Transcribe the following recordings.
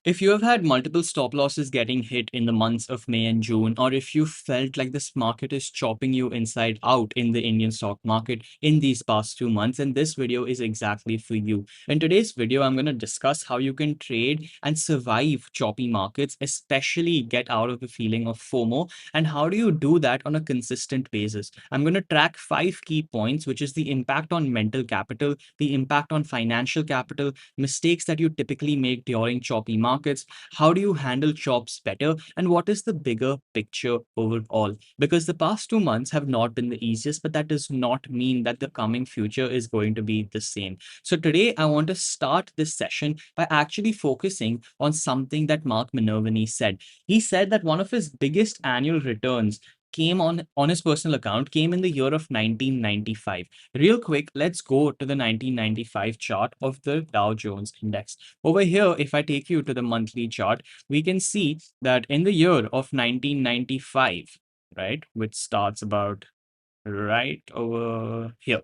If you have had multiple stop losses getting hit in the months of May and June, or if you felt like this market is chopping you inside out in the Indian stock market in these past 2 months, then this video is exactly for you. In today's video, I'm going to discuss how you can trade and survive choppy markets, especially get out of the feeling of FOMO, and how do you do that on a consistent basis. I'm going to track 5 key points, which is the impact on mental capital, the impact on financial capital, mistakes that you typically make during choppy markets, how do you handle chops better, and what is the bigger picture overall? Because the past 2 months have not been the easiest, but that does not mean that the coming future is going to be the same. So today, I want to start this session by actually focusing on something that Mark Minervini said. He said that one of his biggest annual returns came on his personal account came in the year of 1995. Real quick, let's go to the 1995 chart of the Dow Jones Index. Over here, if I take you to the monthly chart, we can see that in the year of 1995, right, which starts about right over here.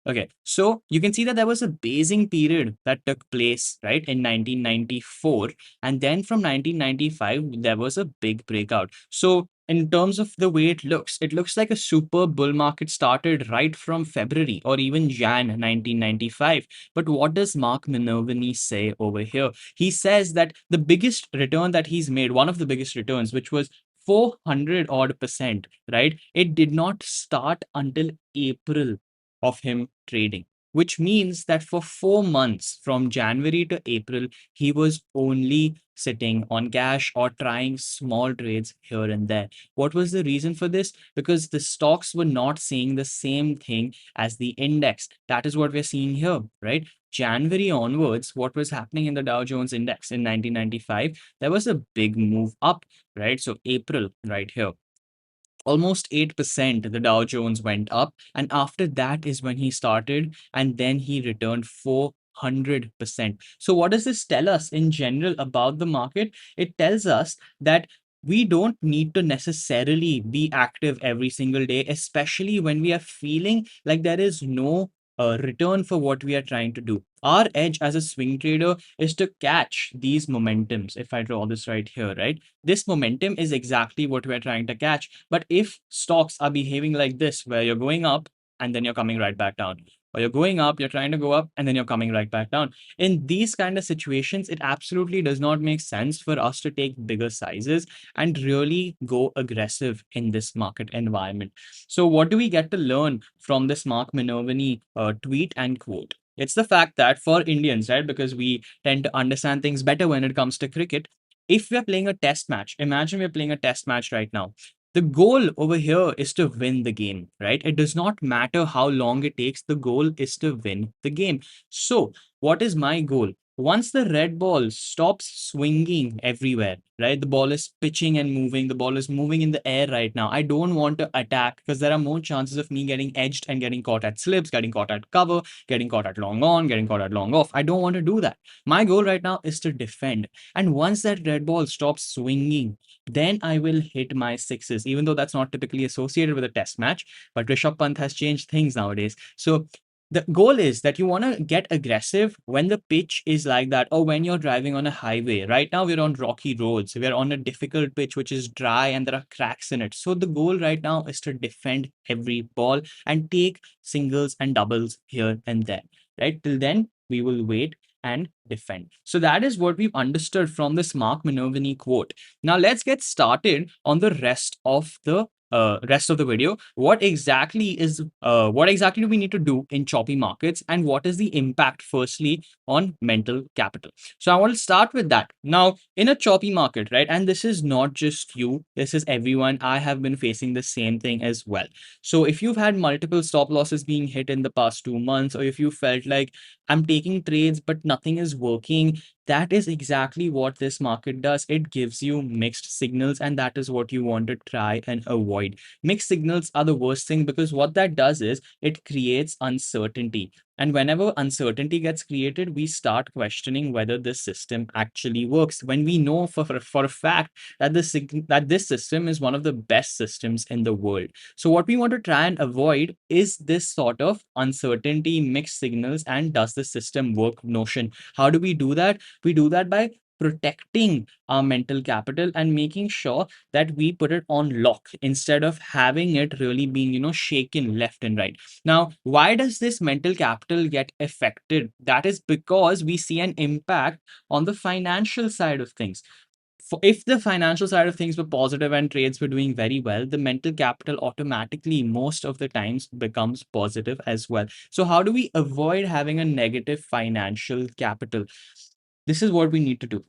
Okay, so you can see that there was a basing period that took place, right, in 1994. And then from 1995, there was a big breakout. So in terms of the way it looks like a super bull market started right from February or even Jan 1995. But what does Mark Minervini say over here? He says that the biggest return that he's made, one of the biggest returns, which was 400 odd percent, right? It did not start until April of him trading, which means that for 4 months from January to April, he was only sitting on cash or trying small trades here and there. What was the reason for this? Because the stocks were not saying the same thing as the index. That is what we're seeing here, right? January onwards, what was happening in the Dow Jones Index in 1995? There was a big move up, right? So April right here, almost 8% the Dow Jones went up, and after that is when he started, and then he returned 400%. So what does this tell us in general about the market? It tells us that we don't need to necessarily be active every single day, especially when we are feeling like there is no return for what we are trying to do. Our edge as a swing trader is to catch these momentums. If I draw this right here, right, this momentum is exactly what we're trying to catch. But if stocks are behaving like this, where you're going up and then you're coming right back down, or you're going up, you're trying to go up, and then you're coming right back down. In these kind of situations, it absolutely does not make sense for us to take bigger sizes and really go aggressive in this market environment. So, what do we get to learn from this Mark Minervini tweet and quote? It's the fact that for Indians, right, because we tend to understand things better when it comes to cricket, if we're playing a test match, imagine we're playing a test match right now. The goal over here is to win the game, right? It does not matter how long it takes. The goal is to win the game. So, what is my goal? Once the red ball stops swinging everywhere, right? The ball is pitching and moving. The ball is moving in the air right now. I don't want to attack because there are more chances of me getting edged and getting caught at slips, getting caught at cover, getting caught at long on, getting caught at long off. I don't want to do that. My goal right now is to defend. And once that red ball stops swinging, then I will hit my sixes, even though that's not typically associated with a test match. But Rishabh Pant has changed things nowadays. So the goal is that you want to get aggressive when the pitch is like that, or when you're driving on a highway. Right now, we're on rocky roads. We're on a difficult pitch, which is dry and there are cracks in it. So the goal right now is to defend every ball and take singles and doubles here and there. Right? Till then, we will wait and defend. So that is what we've understood from this Mark Minervini quote. Now let's get started on the rest of the video. What exactly do we need to do in choppy markets, and what is the impact firstly on mental capital? So I want to start with that. Now, in a choppy market, right, and this is not just you, this is everyone. I have been facing the same thing as well. So if you've had multiple stop losses being hit in the past 2 months, or if you felt like I'm taking trades but nothing is working, that is exactly what this market does. It gives you mixed signals, and that is what you want to try and avoid. Mixed signals are the worst thing because what that does is it creates uncertainty. And whenever uncertainty gets created, we start questioning whether this system actually works. When we know for a fact that this system is one of the best systems in the world. So what we want to try and avoid is this sort of uncertainty, mixed signals, and does the system work notion. How do we do that? We do that by protecting our mental capital and making sure that we put it on lock instead of having it really being, shaken left and right. Now, why does this mental capital get affected? That is because we see an impact on the financial side of things. If the financial side of things were positive and trades were doing very well, the mental capital automatically, most of the times, becomes positive as well. So, how do we avoid having a negative financial capital? This is what we need to do.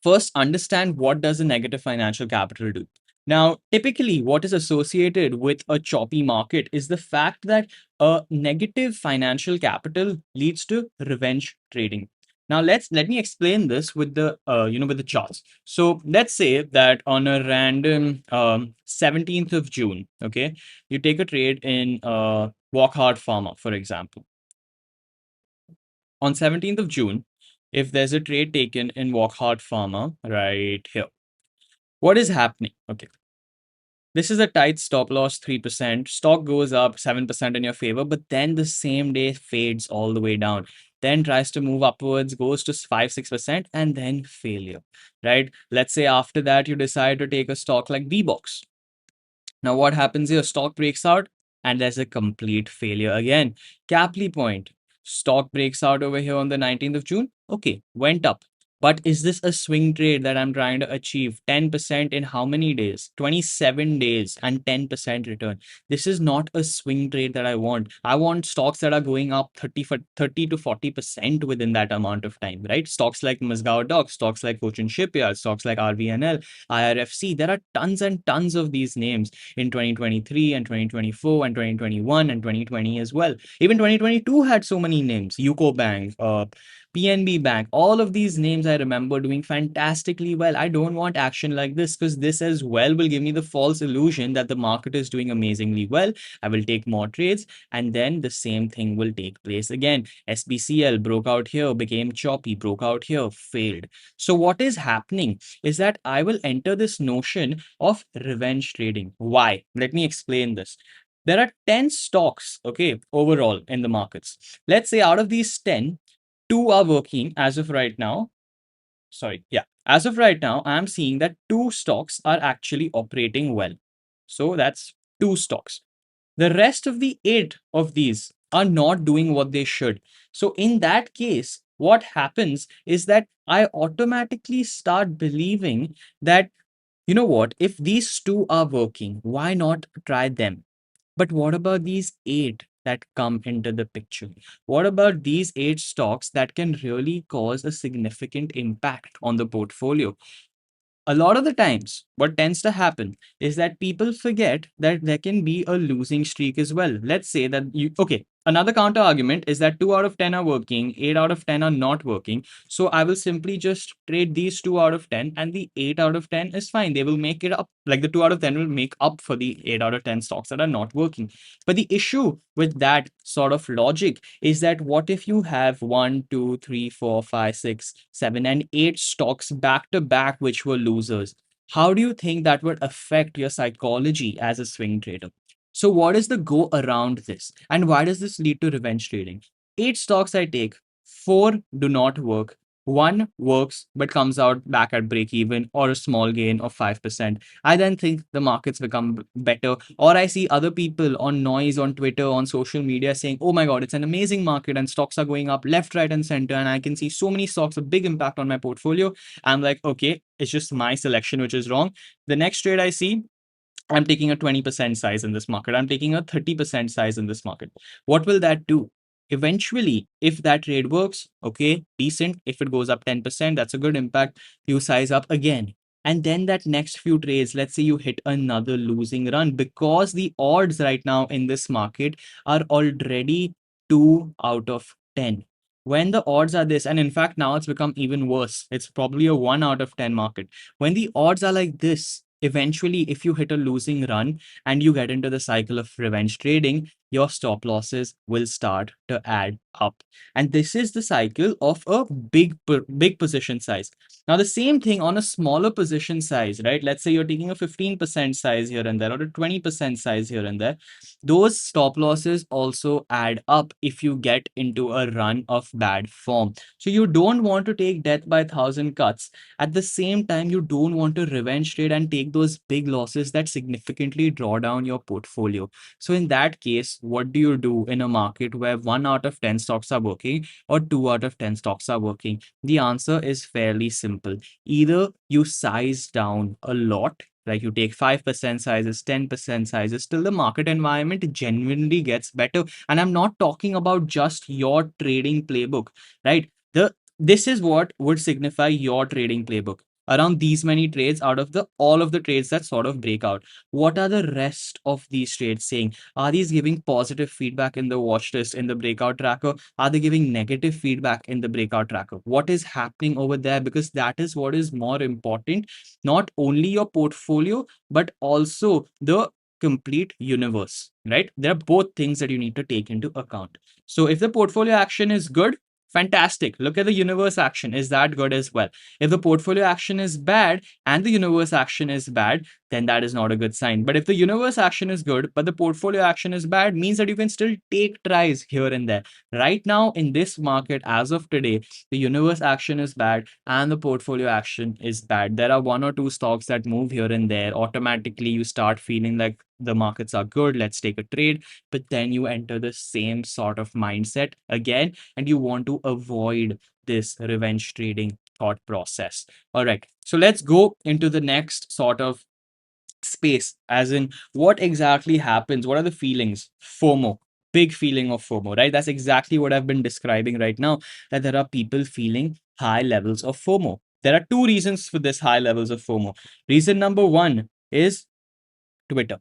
First, understand what does a negative financial capital do. Now, typically, what is associated with a choppy market is the fact that a negative financial capital leads to revenge trading. Now, let me explain this with the with the charts. So let's say that on a random 17th of June, okay, you take a trade in Walk Hard Pharma, for example. On 17th of June, if there's a trade taken in Walk Hard Pharma right here, what is happening? Okay. This is a tight stop loss 3%. Stock goes up 7% in your favor, but then the same day fades all the way down. Then tries to move upwards, goes to 5 6%, and then failure. Right? Let's say after that, you decide to take a stock like B Box. Now, what happens here? Stock breaks out and there's a complete failure again. Capley point. Stock breaks out over here on the 19th of June. Okay, went up. But is this a swing trade that I'm trying to achieve? 10% in how many days? 27 days and 10% return. This is not a swing trade that I want. I want stocks that are going up 30 to 40% within that amount of time, right? Stocks like Mazgaon Dock, stocks like Cochin Shipyard, stocks like RVNL, IRFC. There are tons and tons of these names in 2023 and 2024 and 2021 and 2020 as well. Even 2022 had so many names. UCO Bank, PNB Bank, all of these names I remember doing fantastically well. I don't want action like this because this as well will give me the false illusion that the market is doing amazingly well. I will take more trades and then the same thing will take place again. SBCL broke out here, became choppy, broke out here, failed. So what is happening is that I will enter this notion of revenge trading. Why? Let me explain this. There are 10 stocks, okay, overall in the markets. Let's say out of these 10, two are working as of right now. Sorry, yeah. As of right now, I'm seeing that two stocks are actually operating well. So that's two stocks. The rest of the eight of these are not doing what they should. So, in that case, what happens is that I automatically start believing that, you know what, if these two are working, why not try them? But what about these eight that come into the picture? What about these eight stocks that can really cause a significant impact on the portfolio? A lot of the times, what tends to happen is that people forget that there can be a losing streak as well. Let's say that okay, another counter argument is that 2 out of 10 are working, 8 out of 10 are not working. So I will simply just trade these 2 out of 10 and the 8 out of 10 is fine. They will make it up. Like the 2 out of 10 will make up for the 8 out of 10 stocks that are not working. But the issue with that sort of logic is that what if you have one, two, three, four, five, six, seven, and eight stocks back to back which were losers? How do you think that would affect your psychology as a swing trader? So, what is the go around this? And why does this lead to revenge trading? Eight stocks I take, four do not work. One works but comes out back at break even or a small gain of 5%. I then think the markets become better. Or I see other people on noise on Twitter, on social media saying, oh my God, it's an amazing market and stocks are going up left, right, and center. And I can see so many stocks, a big impact on my portfolio. I'm like, okay, it's just my selection, which is wrong. The next trade I see, I'm taking a 20% size in this market. I'm taking a 30% size in this market. What will that do? Eventually, if that trade works, okay, decent. If it goes up 10%, that's a good impact. You size up again. And then that next few trades, let's say you hit another losing run because the odds right now in this market are already 2 out of 10. When the odds are this, and in fact, now it's become even worse. It's probably a 1 out of 10 market. When the odds are like this, eventually, if you hit a losing run and you get into the cycle of revenge trading, your stop losses will start to add up. And this is the cycle of a big position size. Now, the same thing on a smaller position size, right? Let's say you're taking a 15% size here and there, or a 20% size here and there. Those stop losses also add up if you get into a run of bad form. So you don't want to take death by 1,000 cuts. At the same time, you don't want to revenge trade and take those big losses that significantly draw down your portfolio. So in that case, what do you do in a market where 1 out of 10 stocks are working or 2 out of 10 stocks are working? The answer is fairly simple. Either you size down a lot, like you take 5% sizes, 10% sizes, till the market environment genuinely gets better. And I'm not talking about just your trading playbook, right? This is what would signify your trading playbook. Around these many trades out of the all of the trades that sort of break out. What are the rest of these trades saying? Are these giving positive feedback in the watch list in the breakout tracker? Are they giving negative feedback in the breakout tracker? What is happening over there? Because that is what is more important. Not only your portfolio, but also the complete universe, right? There are both things that you need to take into account. So if the portfolio action is good, fantastic. Look at the universe action. Is that good as well? If the portfolio action is bad and the universe action is bad, then that is not a good sign. But if the universe action is good, but the portfolio action is bad, means that you can still take tries here and there. Right now, in this market, as of today, the universe action is bad and the portfolio action is bad. There are one or two stocks that move here and there. Automatically, you start feeling like the markets are good. Let's take a trade. But then you enter the same sort of mindset again, and you want to avoid this revenge trading thought process. All right. So let's go into the next sort of space, as in what exactly happens, what are the feelings? FOMO, big feeling of FOMO, right? That's exactly what I've been describing right now, that there are people feeling high levels of FOMO. There are two reasons for this high levels of FOMO. Reason number one is Twitter.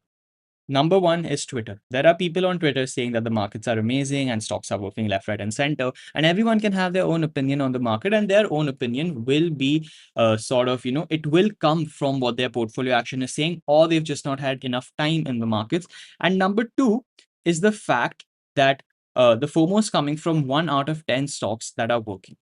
Number one is Twitter. There are people on Twitter saying that the markets are amazing and stocks are working left, right, and center. And everyone can have their own opinion on the market, and their own opinion will be sort of, it will come from what their portfolio action is saying, or they've just not had enough time in the markets. And number two is the fact that the FOMO is coming from 1 out of 10 stocks that are working.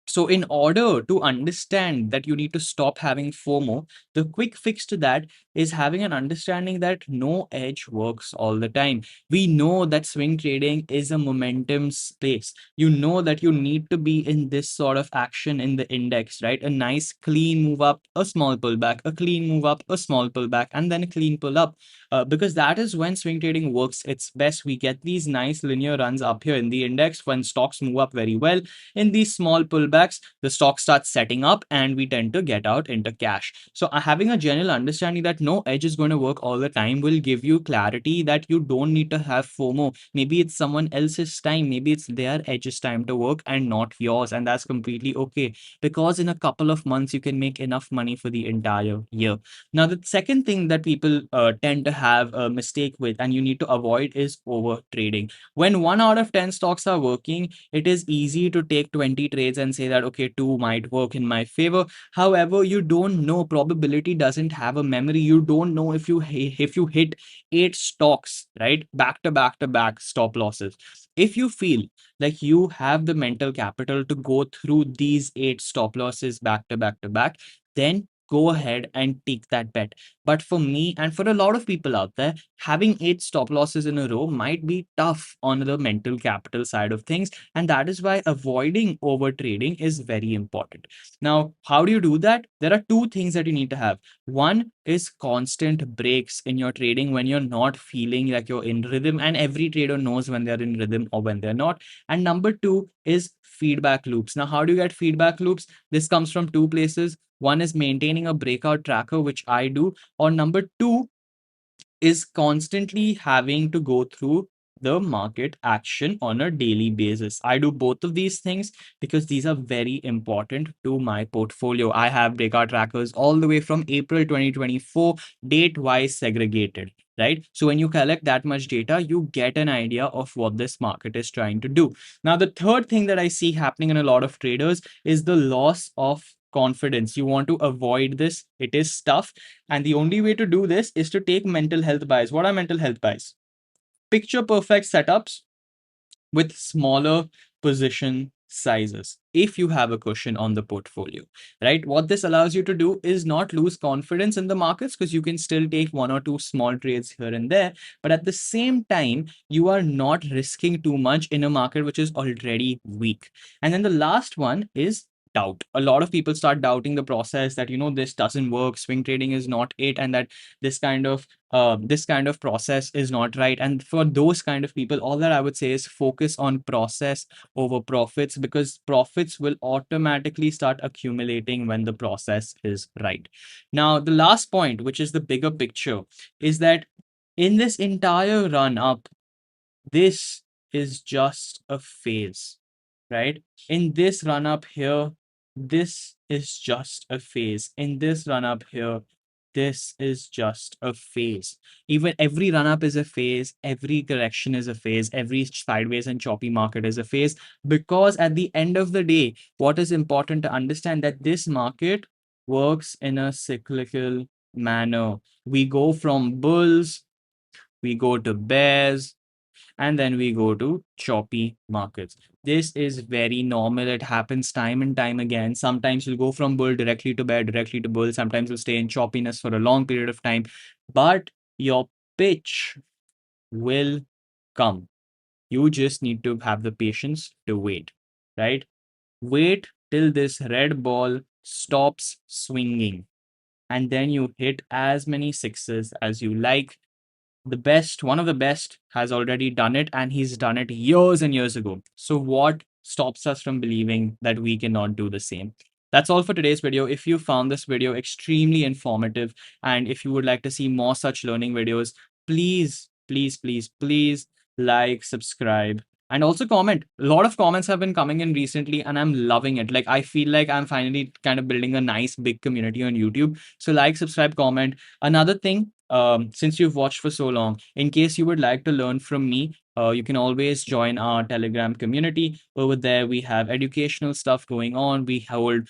So, in order to understand that you need to stop having FOMO, the quick fix to that is having an understanding that no edge works all the time. We know that swing trading is a momentum space. You know that you need to be in this sort of action in the index, right? A nice clean move up, a small pullback, a clean move up, a small pullback, and then a clean pull up. Because that is when swing trading works its best. We get these nice linear runs up here in the index when stocks move up very well. In these small pullbacks, the stock starts setting up and we tend to get out into cash. So having a general understanding that no edge is going to work all the time will give you clarity that you don't need to have FOMO. Maybe it's someone else's time, maybe it's their edge's time to work and not yours, and that's completely okay, because in a couple of months you can make enough money for the entire year. Now, the second thing that people tend to have a mistake with and you need to avoid is over trading. When 1 out of 10 stocks are working, it is easy to take 20 trades and say that, okay, two might work in my favor. However, you don't know. Probability doesn't have a memory. You don't know if you hit 8 stocks, right? Back to back to back stop losses. If you feel like you have the mental capital to go through these 8 stop losses back to back to back, then go ahead and take that bet. But for me and for a lot of people out there, having 8 stop losses in a row might be tough on the mental capital side of things. And that is why avoiding over trading is very important. Now, how do you do that? There are two things that you need to have. One is constant breaks in your trading when you're not feeling like you're in rhythm, and every trader knows when they're in rhythm or when they're not. And number two is feedback loops. Now, how do you get feedback loops? This comes from two places. One is maintaining a breakout tracker, which I do, or number two is constantly having to go through the market action on a daily basis. I do both of these things because these are very important to my portfolio. I have breakout trackers all the way from April 2024, date wise segregated, right? So when you collect that much data, you get an idea of what this market is trying to do. Now, the third thing that I see happening in a lot of traders is the loss of confidence. You want to avoid this. It is tough. And the only way to do this is to take mental health bias. What are mental health bias? picture perfect setups with smaller position sizes if you have a cushion on the portfolio, right? What this allows you to do is not lose confidence in the markets, because you can still take one or two small trades here and there, but at the same time you are not risking too much in a market which is already weak. And then the last one is doubt. A lot of people start doubting the process, that this doesn't work, swing trading is not it, and that this kind of process is not right. And for those kind of people, all that I would say is focus on process over profits, because profits will automatically start accumulating when the process is right. Now, the last point, which is the bigger picture, is that in this entire run up, this is just a phase, right? In this run up here, this is just a phase. In this run up here, this is just a phase. Even every run up is a phase, every correction is a phase, every sideways and choppy market is a phase. Because at the end of the day, what is important to understand, that this market works in a cyclical manner. We go from bulls, we go to bears, and then we go to choppy markets. This is very normal. It happens time and time again. Sometimes you'll go from bull directly to bear, directly to bull. Sometimes you'll stay in choppiness for a long period of time, but your pitch will come. You just need to have the patience to wait, right? Wait till this red ball stops swinging, and then you hit as many sixes as you like. The best, one of the best, has already done it, and he's done it years and years ago. So what stops us from believing that we cannot do the same? That's all for today's video. If you found this video extremely informative, and if you would like to see more such learning videos, please, please, please, please like, subscribe, and also comment. A lot of comments have been coming in recently, and I'm loving it. Like, I feel like I'm finally kind of building a nice big community on YouTube. So like, subscribe, comment. Another thing, since you've watched for so long, in case you would like to learn from me, you can always join our Telegram community. Over there, we have educational stuff going on. We hold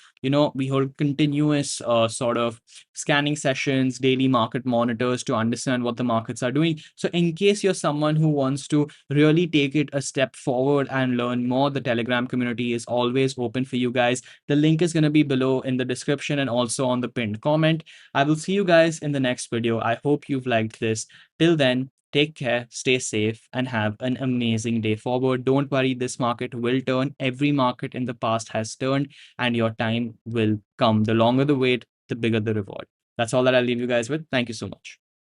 continuous sort of scanning sessions, daily market monitors to understand what the markets are doing. So in case you're someone who wants to really take it a step forward and learn more, the Telegram community is always open for you guys. The link is going to be below in the description and also on the pinned comment. I will see you guys in the next video. I hope you've liked this. Till then, take care, stay safe, and have an amazing day forward. Don't worry, this market will turn. Every market in the past has turned, and your time will come. The longer the wait, the bigger the reward. That's all that I'll leave you guys with. Thank you so much.